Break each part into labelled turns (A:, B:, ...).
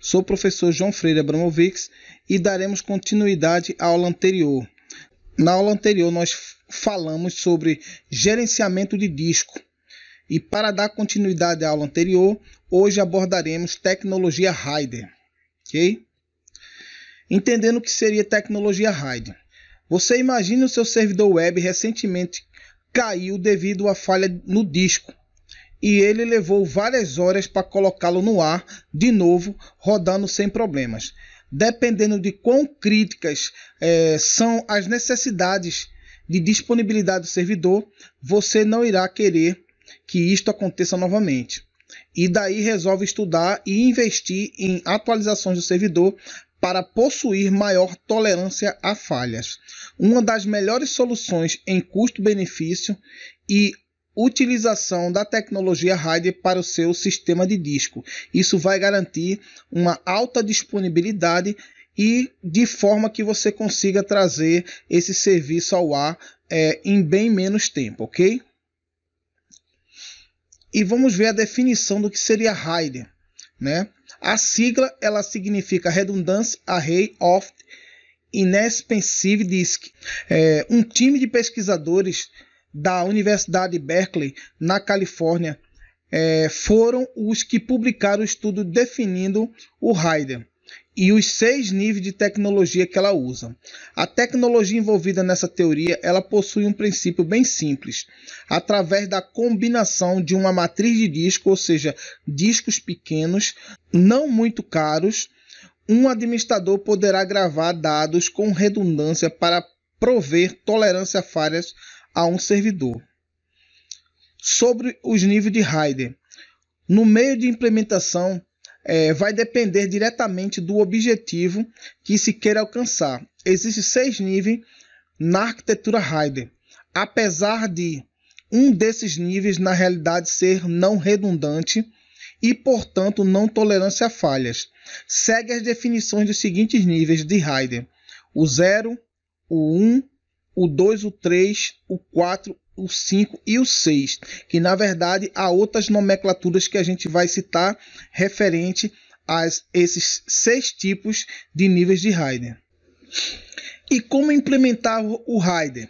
A: Sou o professor João Freire Abramovics e daremos continuidade à aula anterior. Na aula anterior nós falamos sobre gerenciamento de disco e para dar continuidade à aula anterior, hoje abordaremos tecnologia RAID, ok? Entendendo o que seria tecnologia RAID. Você imagina o seu servidor web recentemente caiu devido a falha no disco e ele levou várias horas para colocá-lo no ar de novo, rodando sem problemas. Dependendo de quão críticas são as necessidades de disponibilidade do servidor, você não irá querer que isto aconteça novamente. E daí resolve estudar e investir em atualizações do servidor para possuir maior tolerância a falhas. Uma das melhores soluções em custo-benefício e utilização da tecnologia RAID para o seu sistema de disco. Isso vai garantir uma alta disponibilidade e de forma que você consiga trazer esse serviço ao ar em bem menos tempo, ok? E vamos ver a definição do que seria RAID, né? A sigla ela significa Redundant Array of Inexpensive Disk. Um time de pesquisadores da Universidade de Berkeley, na Califórnia, foram os que publicaram o estudo definindo o RAID e os 6 níveis de tecnologia que ela usa. A tecnologia envolvida nessa teoria ela possui um princípio bem simples. Através da combinação de uma matriz de disco, ou seja, discos pequenos, não muito caros, um administrador poderá gravar dados com redundância para prover tolerância a falhas a um servidor. Sobre os níveis de RAID. No meio de implementação, vai depender diretamente do objetivo que se queira alcançar. Existem 6 níveis na arquitetura RAID. Apesar de um desses níveis na realidade ser não redundante e, portanto, não tolerância a falhas. Segue as definições dos seguintes níveis de RAID: o 0, o 1, o 2, o 3, o 4, o 5 e o 6, que na verdade há outras nomenclaturas que a gente vai citar referente a esses 6 tipos de níveis de RAID. E como implementar o RAID?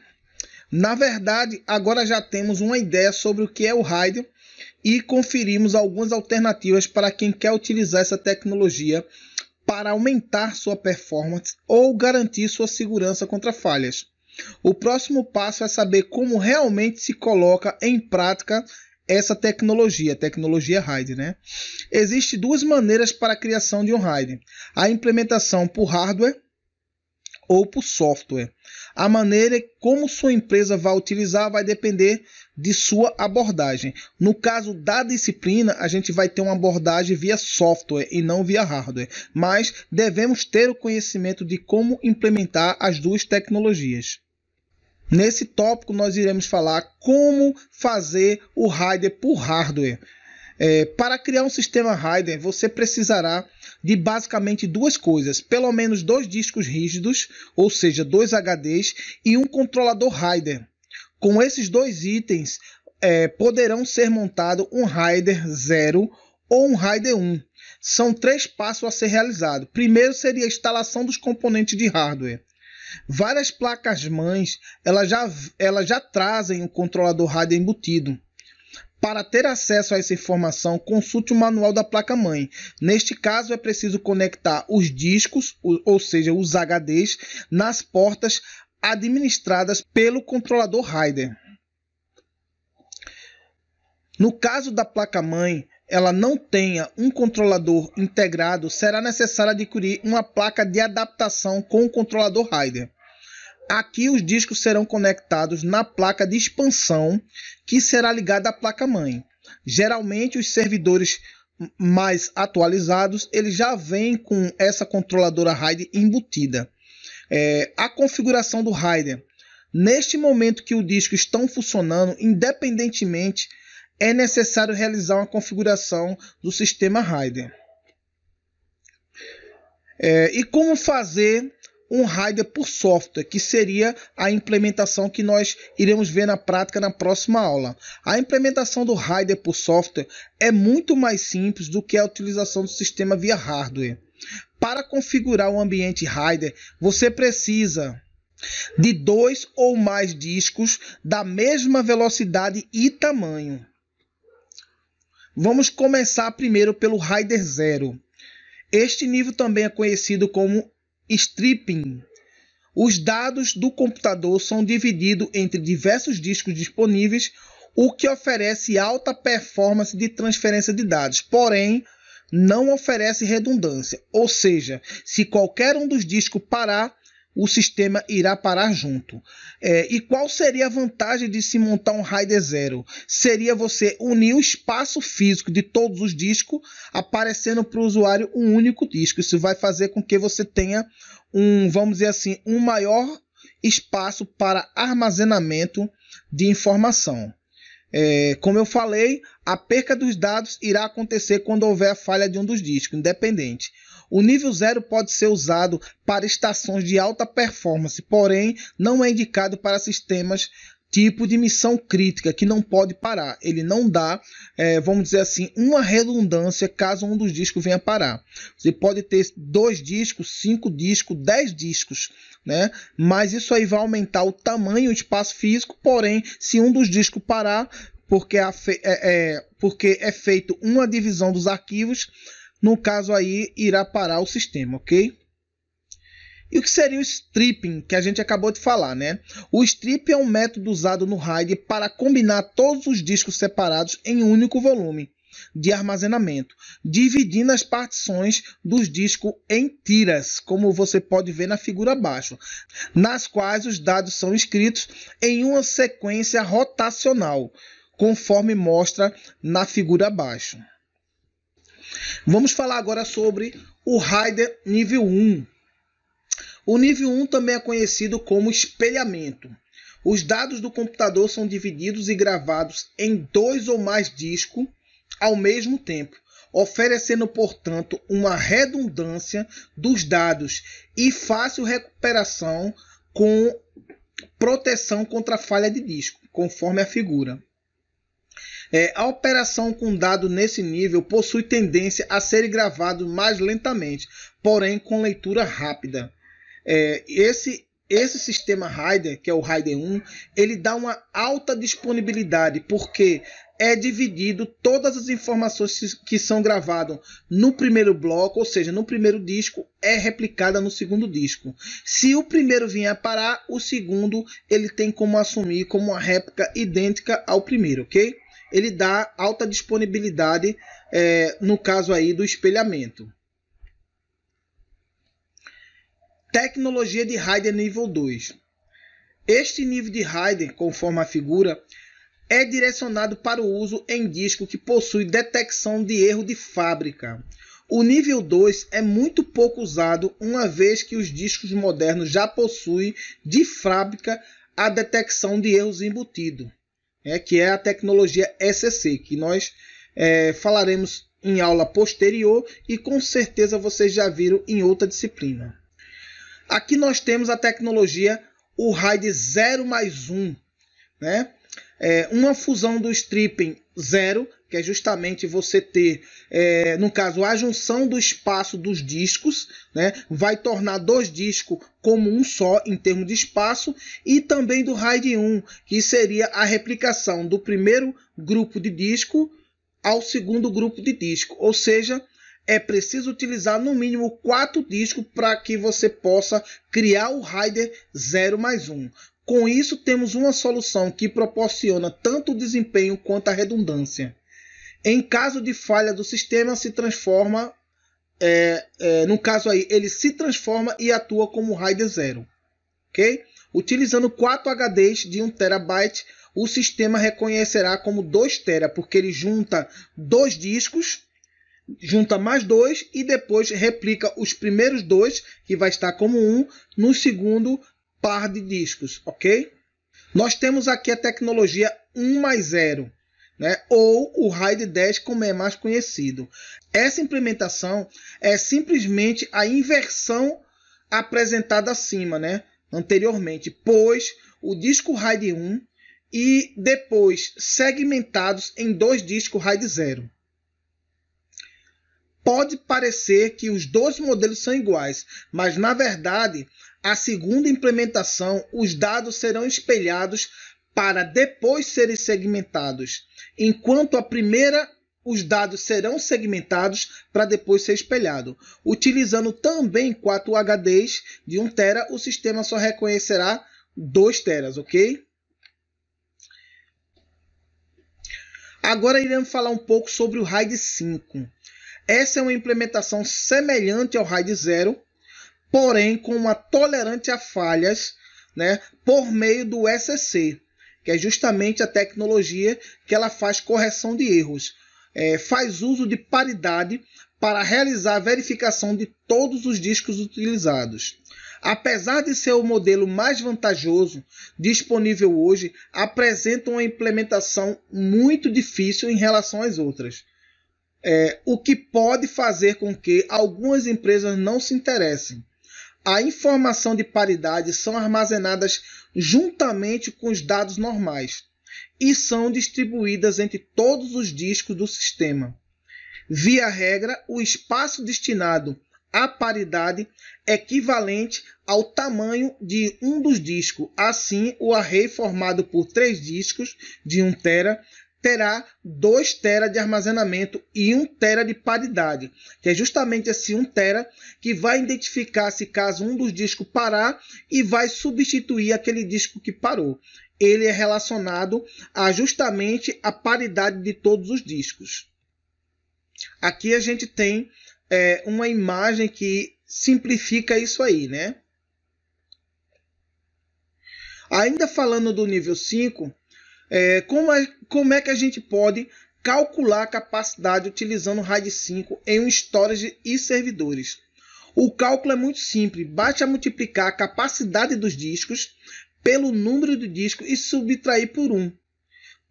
A: Na verdade, agora já temos uma ideia sobre o que é o RAID e conferimos algumas alternativas para quem quer utilizar essa tecnologia para aumentar sua performance ou garantir sua segurança contra falhas. O próximo passo é saber como realmente se coloca em prática essa tecnologia RAID, né? Existem 2 maneiras para a criação de um RAID: a implementação por hardware ou por software. A maneira como sua empresa vai utilizar vai depender de sua abordagem. No caso da disciplina, a gente vai ter uma abordagem via software e não via hardware, mas devemos ter o conhecimento de como implementar as 2 tecnologias. Nesse tópico nós iremos falar como fazer o RAID por hardware. Para criar um sistema RAID, você precisará de basicamente 2 coisas: pelo menos 2 discos rígidos, ou seja, 2 HDs, e um controlador RAID. Com esses 2 itens, poderão ser montado um RAID 0 ou um RAID 1. São 3 passos a ser realizados. Primeiro seria a instalação dos componentes de hardware. Várias placas-mães elas já trazem o controlador RAID embutido. Para ter acesso a essa informação, consulte o manual da placa-mãe. Neste caso, é preciso conectar os discos, ou seja, os HDs, nas portas administradas pelo controlador RAID. No caso da placa-mãe, ela não tenha um controlador integrado, será necessário adquirir uma placa de adaptação com o controlador RAID. Aqui os discos serão conectados na placa de expansão, que será ligada à placa-mãe. Geralmente os servidores mais atualizados eles já vêm com essa controladora RAID embutida. A configuração do RAID. Neste momento que os discos estão funcionando, independentemente, é necessário realizar uma configuração do sistema RAID. E como fazer um RAID por software, que seria a implementação que nós iremos ver na prática na próxima aula. A implementação do RAID por software é muito mais simples do que a utilização do sistema via hardware. Para configurar o ambiente RAID, você precisa de 2 ou mais discos da mesma velocidade e tamanho. Vamos começar primeiro pelo RAID 0. Este nível também é conhecido como stripping. Os dados do computador são divididos entre diversos discos disponíveis, o que oferece alta performance de transferência de dados, porém não oferece redundância, ou seja, se qualquer um dos discos parar, o sistema irá parar junto. E qual seria a vantagem de se montar um RAID 0? Seria você unir o espaço físico de todos os discos, aparecendo para o usuário um único disco. Isso vai fazer com que você tenha vamos dizer assim, um maior espaço para armazenamento de informação. Como eu falei, a perca dos dados irá acontecer quando houver a falha de um dos discos, independente. O nível 0 pode ser usado para estações de alta performance, porém não é indicado para sistemas tipo de missão crítica, que não pode parar. Ele não dá, vamos dizer assim, uma redundância caso um dos discos venha parar. Você pode ter 2 discos, 5 discos, 10 discos, né? Mas isso aí vai aumentar o tamanho e o espaço físico, porém, se um dos discos parar, porque é feito uma divisão dos arquivos, no caso aí irá parar o sistema, ok? E o que seria o stripping, que a gente acabou de falar, né? O stripping é um método usado no RAID para combinar todos os discos separados em um único volume de armazenamento, dividindo as partições dos discos em tiras, como você pode ver na figura abaixo, nas quais os dados são escritos em uma sequência rotacional, conforme mostra na figura abaixo. Vamos falar agora sobre o RAID nível 1. O nível 1 também é conhecido como espelhamento. Os dados do computador são divididos e gravados em 2 ou mais discos ao mesmo tempo, oferecendo, portanto, uma redundância dos dados e fácil recuperação com proteção contra a falha de disco, conforme a figura. A operação com dado nesse nível possui tendência a ser gravado mais lentamente, porém com leitura rápida. Esse sistema RAID, que é o RAID 1, ele dá uma alta disponibilidade, porque é dividido todas as informações que são gravadas no primeiro bloco, ou seja, no primeiro disco, é replicada no segundo disco. Se o primeiro vier a parar, o segundo ele tem como assumir como uma réplica idêntica ao primeiro, ok? Ele dá alta disponibilidade no caso aí do espelhamento. Tecnologia de RAID nível 2. Este nível de RAID, conforme a figura, é direcionado para o uso em disco que possui detecção de erro de fábrica. O nível 2 é muito pouco usado, uma vez que os discos modernos já possuem de fábrica a detecção de erros embutidos, que é a tecnologia ECC, que nós falaremos em aula posterior e com certeza vocês já viram em outra disciplina. Aqui nós temos a tecnologia, o RAID 0+1, né? Uma fusão do stripping 0, que é justamente você ter, no caso, a junção do espaço dos discos, né? Vai tornar 2 discos como um só em termos de espaço, e também do RAID 1, que seria a replicação do primeiro grupo de disco ao segundo grupo de disco, ou seja, é preciso utilizar no mínimo 4 discos para que você possa criar o RAID 0+1. Com isso, temos uma solução que proporciona tanto o desempenho quanto a redundância. Em caso de falha do sistema, se transforma, no caso aí, ele se transforma e atua como RAID 0. Okay? Utilizando 4 HDs de 1 TB, o sistema reconhecerá como 2 TB, porque ele junta 2 discos, junta mais 2 e depois replica os primeiros 2, que vai estar como 1, no segundo par de discos, ok? Nós temos aqui a tecnologia 1+0, né? Ou o RAID 10, como é mais conhecido. Essa implementação é simplesmente a inversão apresentado acima, né, anteriormente, pois o disco RAID 1 e depois segmentados em 2 discos RAID 0. Pode parecer que os dois modelos são iguais, mas na verdade, a segunda implementação, os dados serão espelhados para depois serem segmentados, enquanto a primeira, os dados serão segmentados para depois ser espelhado. Utilizando também 4 HDs de 1 TB, o sistema só reconhecerá 2 TB, ok? Agora iremos falar um pouco sobre o RAID 5. Essa é uma implementação semelhante ao RAID 0, porém com uma tolerante a falhas, né, por meio do SCC, que é justamente a tecnologia que ela faz correção de erros. Faz uso de paridade para realizar a verificação de todos os discos utilizados. Apesar de ser o modelo mais vantajoso disponível hoje, apresenta uma implementação muito difícil em relação às outras. O que pode fazer com que algumas empresas não se interessem. A informação de paridade são armazenadas juntamente com os dados normais e são distribuídas entre todos os discos do sistema. Via regra, o espaço destinado à paridade é equivalente ao tamanho de um dos discos. Assim, o array formado por 3 discos de 1 TB terá 2 TB de armazenamento e 1 TB de paridade, que é justamente esse 1 TB que vai identificar se caso um dos discos parar e vai substituir aquele disco que parou. Ele é relacionado a justamente a paridade de todos os discos. Aqui a gente tem uma imagem que simplifica isso aí, né? Ainda falando do nível 5, como é que a gente pode calcular a capacidade utilizando o RAID 5 em um storage e servidores? O cálculo é muito simples, basta multiplicar a capacidade dos discos pelo número de discos e subtrair por 1.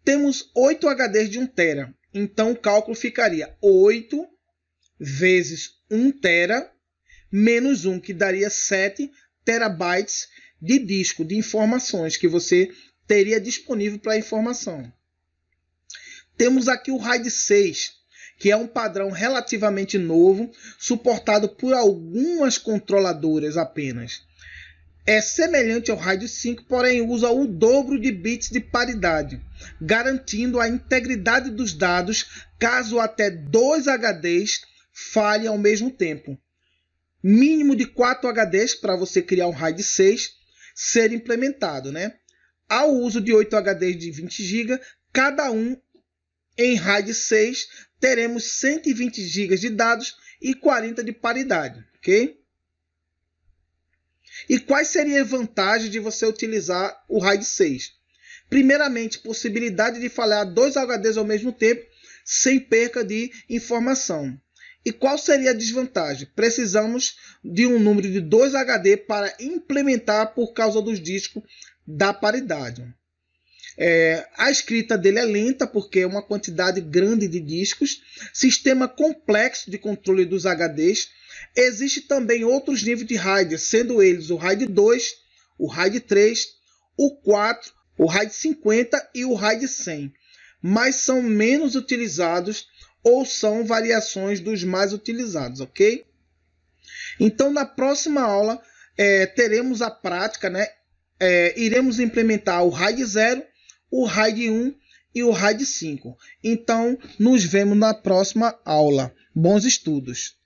A: Temos 8 HDs de 1 TB, então o cálculo ficaria 8 vezes 1 TB menos 1, que daria 7 TB de disco de informações que você teria disponível para informação. Temos aqui o RAID 6, que é um padrão relativamente novo, suportado por algumas controladoras apenas. É semelhante ao RAID 5, porém usa o dobro de bits de paridade, garantindo a integridade dos dados caso até 2 HDs falhem ao mesmo tempo. Mínimo de 4 HDs para você criar um RAID 6 ser implementado, né? Ao uso de 8 HDs de 20 GB, cada um em RAID 6 teremos 120 GB de dados e 40 de paridade, ok? E quais seriam as vantagens de você utilizar o RAID 6? Primeiramente, possibilidade de falhar 2 HDs ao mesmo tempo sem perca de informação. E qual seria a desvantagem? Precisamos de um número de 2 HD para implementar por causa dos discos da paridade. A escrita dele é lenta porque é uma quantidade grande de discos. Sistema complexo de controle dos HDs. Existem também outros níveis de RAID, sendo eles o RAID 2, o RAID 3, o 4, o RAID 50 e o RAID 100. Mas são menos utilizados ou são variações dos mais utilizados, ok? Então, na próxima aula, teremos a prática, né? Iremos implementar o RAID 0, o RAID 1 e o RAID 5. Então, nos vemos na próxima aula. Bons estudos!